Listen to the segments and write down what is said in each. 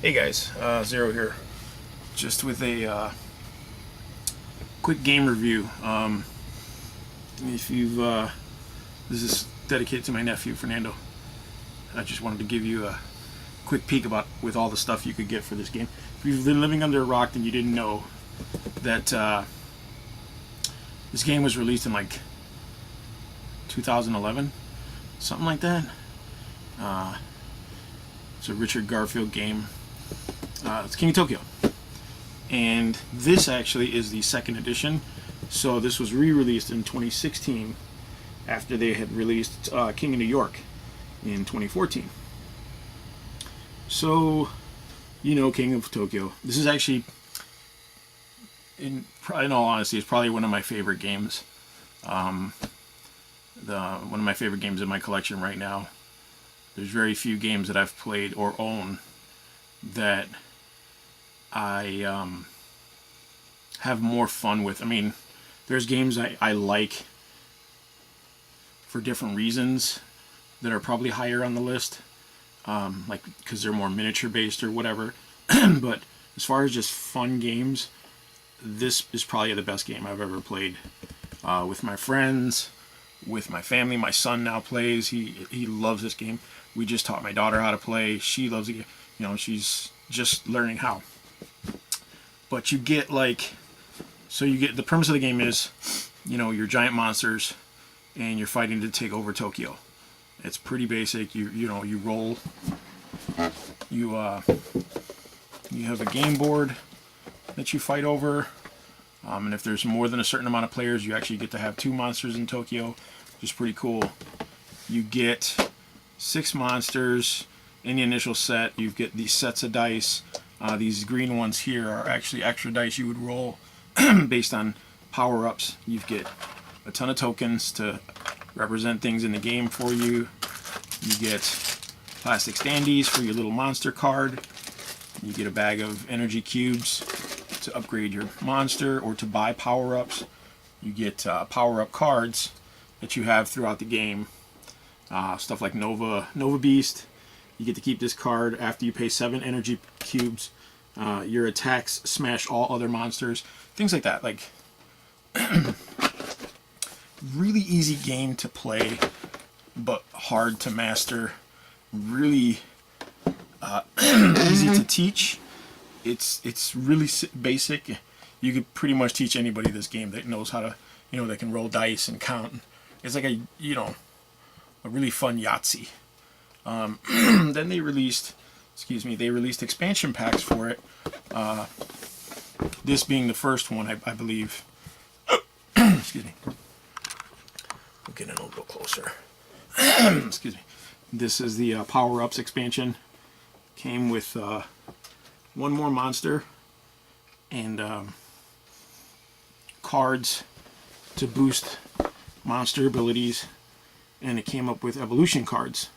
Hey guys, Zero here, just with a quick game review. If you've, this is dedicated to my nephew Fernando. I just wanted to give you a quick peek about with all the stuff you could get for this game. If you've been living under a rock, then you didn't know that this game was released in like 2011, something like that. It's a Richard Garfield game. It's King of Tokyo, and this actually is the second edition. So this was re-released in 2016 after they had released King of New York in 2014. So, you know, King of Tokyo. This is actually, in all honesty, it's probably one of my favorite games. One of my favorite games in my collection right now. There's very few games that I've played or own that I have more fun with. I mean, there's games I like for different reasons that are probably higher on the list, like because they're more miniature based or whatever. But as far as just fun games, this is probably the best game I've ever played with my friends, with my family. My son now plays. He loves this game. We just taught my daughter how to play. She loves it. You know, she's just learning how. But you get the premise of the game is, you know, you're giant monsters and you're fighting to take over Tokyo. It's pretty basic. You roll. You have a game board that you fight over. And if there's more than a certain amount of players, you actually get to have 2 monsters in Tokyo, which is pretty cool. You get 6 monsters in the initial set. You get these sets of dice. These green ones here are actually extra dice you would roll based on power-ups. You get a ton of tokens to represent things in the game for you. You get plastic standees for your little monster card. You get a bag of energy cubes to upgrade your monster or to buy power-ups. You get power-up cards that you have throughout the game. Stuff like Nova Beast. You get to keep this card after you pay 7 energy cubes. Your attacks smash all other monsters. Things like that. Like, really easy game to play, but hard to master. Really easy to teach. It's really basic. You could pretty much teach anybody this game that knows how to, that can roll dice and count. It's like a really fun Yahtzee. Then they released expansion packs for it. This being the first one, I believe. Excuse me. We'll get in a little closer. Excuse me. This is the Powerups expansion. Came with 1 more monster and cards to boost monster abilities, and it came up with evolution cards,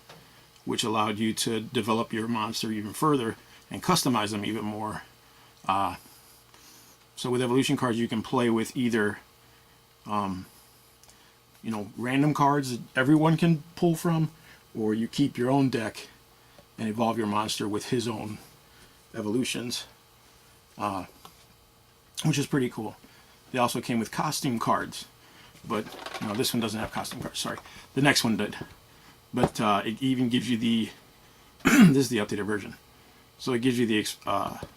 which allowed you to develop your monster even further and customize them even more. So with evolution cards, you can play with either random cards that everyone can pull from, or you keep your own deck and evolve your monster with his own evolutions, which is pretty cool. They also came with costume cards, but this one doesn't have costume cards. Sorry, the next one did. But it even gives you the this is the updated version, so it gives you the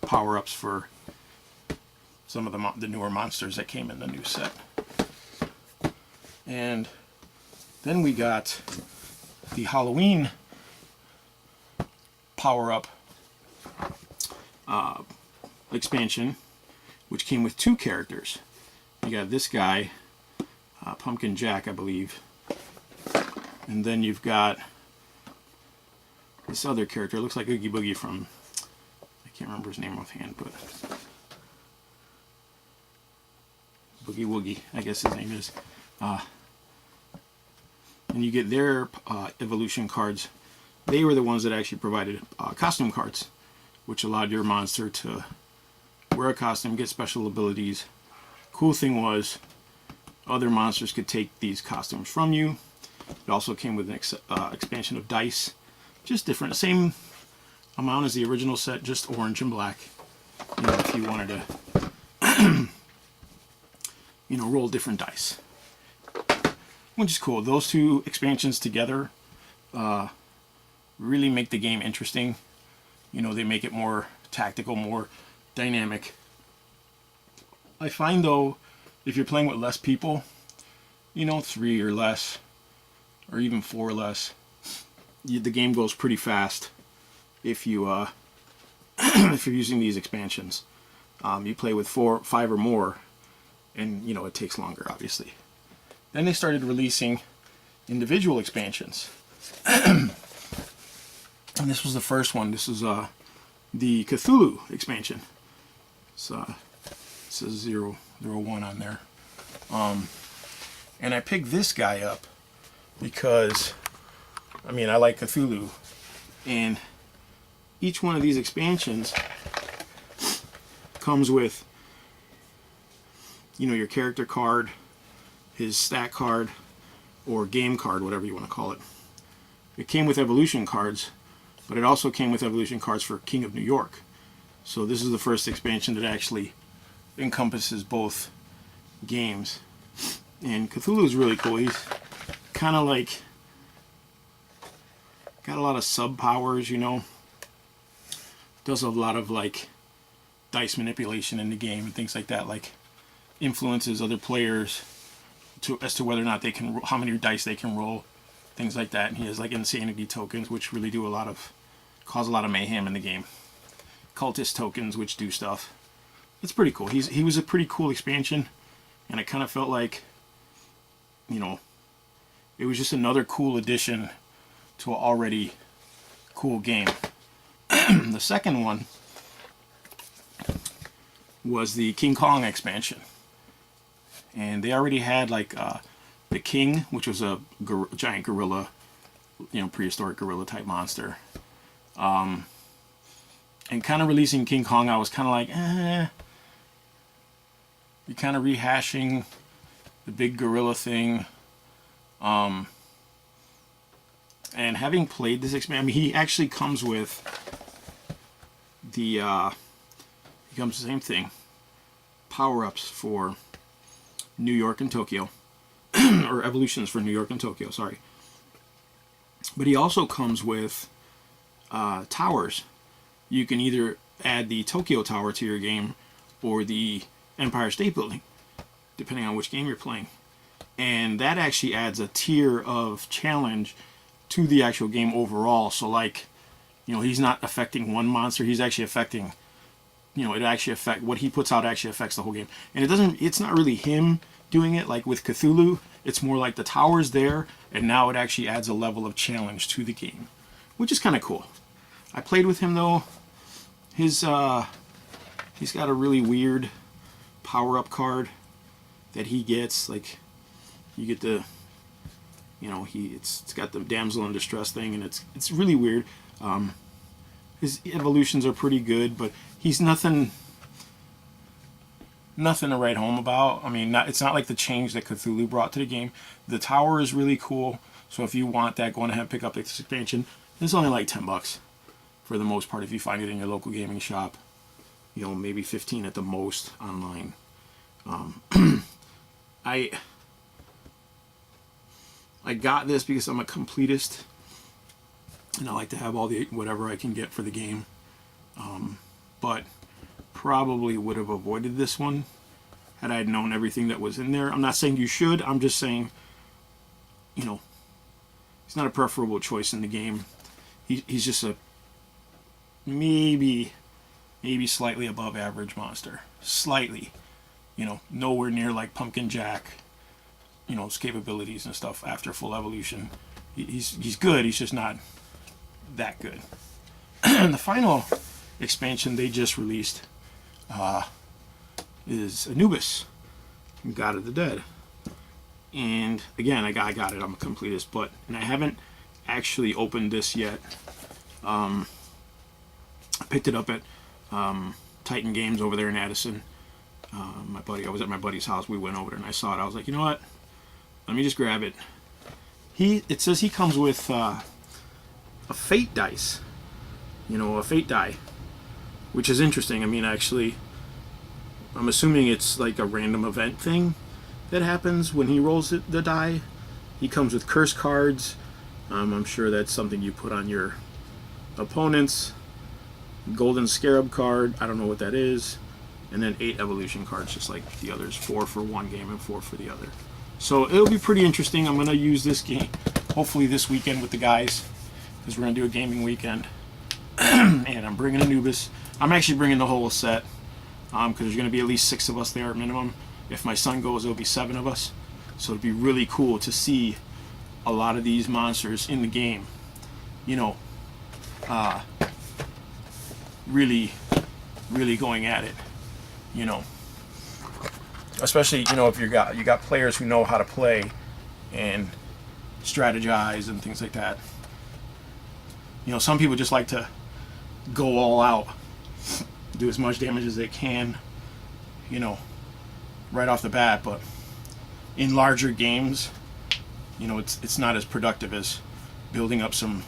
power-ups for some of the newer monsters that came in the new set. And then we got the Halloween power-up expansion, which came with 2 characters. You got this guy, Pumpkin Jack, I believe. And then you've got this other character. It looks like Oogie Boogie from, I can't remember his name offhand, but Boogie Woogie, I guess his name is. And you get their evolution cards. They were the ones that actually provided costume cards, which allowed your monster to wear a costume, get special abilities. Cool thing was, other monsters could take these costumes from you. It also came with an expansion of dice, just different. Same amount as the original set, just orange and black. You know, if you wanted to, you know, roll different dice, which is cool. Those two expansions together really make the game interesting. You know, they make it more tactical, more dynamic. I find though, if you're playing with less people, you know, 3 or less, or even 4 or less, the game goes pretty fast if you if you're using these expansions. You play with 4, 5 or more, and you know, it takes longer, obviously. Then they started releasing individual expansions. And this was the first one. This is the Cthulhu expansion. So it says 001 on there. And I picked this guy up because, I mean, I like Cthulhu, and each one of these expansions comes with, you know, your character card, his stat card, or game card, whatever you want to call it. It came with evolution cards, but it also came with evolution cards for King of New York. So this is the first expansion that actually encompasses both games. And Cthulhu is really cool. He's kind of like got a lot of sub powers, you know. Does a lot of like dice manipulation in the game and things like that, like influences other players as to whether or not they can, how many dice they can roll, things like that. And he has like insanity tokens, which really do cause a lot of mayhem in the game. Cultist tokens, which do stuff. It's pretty cool. He was a pretty cool expansion, and I kind of felt like, you know, it was just another cool addition to an already cool game. The second one was the King Kong expansion, and they already had like the King, which was a giant gorilla, you know, prehistoric gorilla type monster. And kind of releasing King Kong, I was kind of like, you're kind of rehashing the big gorilla thing. And having played this expansion, I mean, he actually comes with the same thing, power-ups for New York and Tokyo, or evolutions for New York and Tokyo, sorry. But he also comes with towers. You can either add the Tokyo Tower to your game or the Empire State Building, depending on which game you're playing. And that actually adds a tier of challenge to the actual game overall. So like, you know, he's not affecting one monster, he's actually affecting, you know, what he puts out actually affects the whole game. And it's not really him doing it like with Cthulhu. It's more like the tower's there, and now it actually adds a level of challenge to the game, which is kind of cool. I played with him though. He's got a really weird power-up card that he gets. Like, you get the, you know, it's got the damsel in distress thing, and it's really weird. His evolutions are pretty good, but he's nothing to write home about. I mean, it's not like the change that Cthulhu brought to the game. The tower is really cool, so if you want that, go on ahead and pick up this expansion. It's only like $10 for the most part if you find it in your local gaming shop. You know, maybe 15 at the most online. I got this because I'm a completist, and I like to have all the whatever I can get for the game. But probably would have avoided this one had I known everything that was in there. I'm not saying you should. I'm just saying, you know, he's not a preferable choice in the game. He's just a maybe slightly above average monster. Slightly. You know, nowhere near like Pumpkin Jack, you know, his capabilities and stuff after full evolution. He's good, he's just not that good. And the final expansion they just released is Anubis, God of the Dead. And again, I got it, I'm a completist, and I haven't actually opened this yet. I picked it up at Titan Games over there in Addison. I was at my buddy's house, we went over there and I saw it. I was like, you know what, let me just grab it. It says he comes with a fate dice, a fate die, which is interesting. I mean, actually, I'm assuming it's like a random event thing that happens when he rolls the die. He comes with curse cards. I'm sure that's something you put on your opponents. Golden Scarab card, I don't know what that is. And then 8 evolution cards, just like the others. 4 for one game and 4 for the other. So it'll be pretty interesting. I'm going to use this game hopefully this weekend with the guys, because we're going to do a gaming weekend. And I'm bringing Anubis. I'm actually bringing the whole set, because there's going to be at least 6 of us there at minimum. If my son goes, it'll be 7 of us. So it'd be really cool to see a lot of these monsters in the game. Really going at it. Especially if you got players who know how to play and strategize and things like that. Some people just like to go all out, do as much damage as they can, right off the bat. But in larger games, it's not as productive as building up some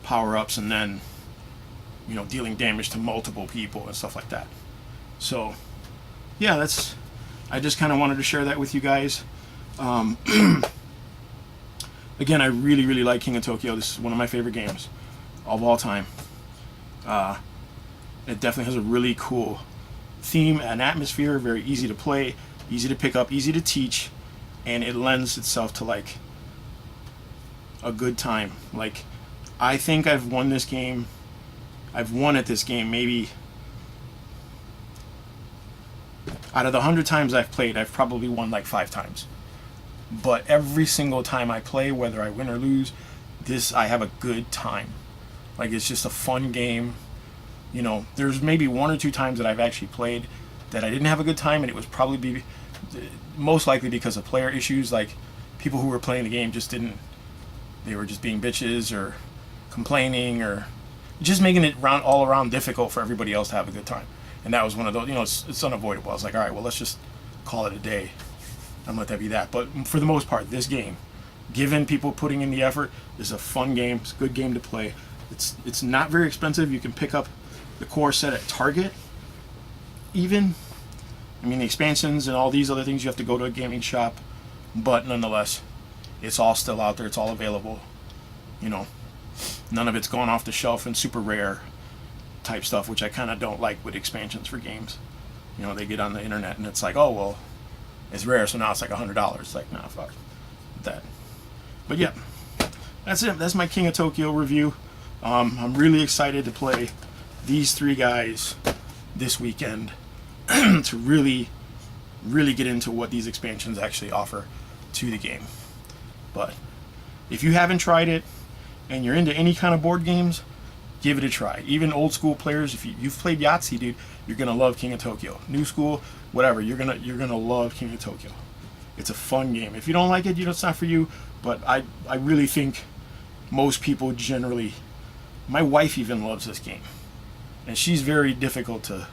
power-ups and then dealing damage to multiple people and stuff like that. So yeah, I just kind of wanted to share that with you guys. Again, I really like King of Tokyo. This is one of my favorite games of all time. It definitely has a really cool theme and atmosphere, very easy to play, easy to pick up, easy to teach, and it lends itself to like a good time. Like, I think I've won this game. I've won at this game maybe out of the 100 times I've played, I've probably won like 5 times. But every single time I play, whether I win or lose, I have a good time. Like, it's just a fun game. There's maybe 1 or 2 times that I've actually played that I didn't have a good time, and it was probably most likely because of player issues. Like, people who were playing the game they were just being bitches or complaining or just making it all around difficult for everybody else to have a good time. And that was one of those, it's unavoidable. I was like, all right, well, let's just call it a day and let that be that. But for the most part, this game, given people putting in the effort, is a fun game. It's a good game to play. It's not very expensive. You can pick up the core set at Target even. I mean, the expansions and all these other things, you have to go to a gaming shop. But nonetheless, it's all still out there. It's all available. None of it's gone off the shelf and super rare type stuff, which I kind of don't like with expansions for games. They get on the internet and it's like, oh, well, it's rare, so now it's like $100. It's like, nah, fuck that. But yeah, that's it. That's my King of Tokyo review. I'm really excited to play these 3 guys this weekend to really get into what these expansions actually offer to the game. But if you haven't tried it and you're into any kind of board games, give it a try. Even old school players, if you've played Yahtzee, dude, you're gonna love King of Tokyo. New school, whatever, you're gonna love King of Tokyo. It's a fun game. If you don't like it, it's not for you. But I really think most people generally, my wife even loves this game, and she's very difficult to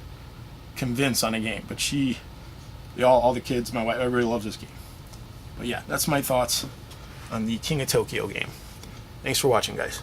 convince on a game. But all the kids, my wife, everybody loves this game. But yeah, that's my thoughts on the King of Tokyo game. Thanks for watching, guys.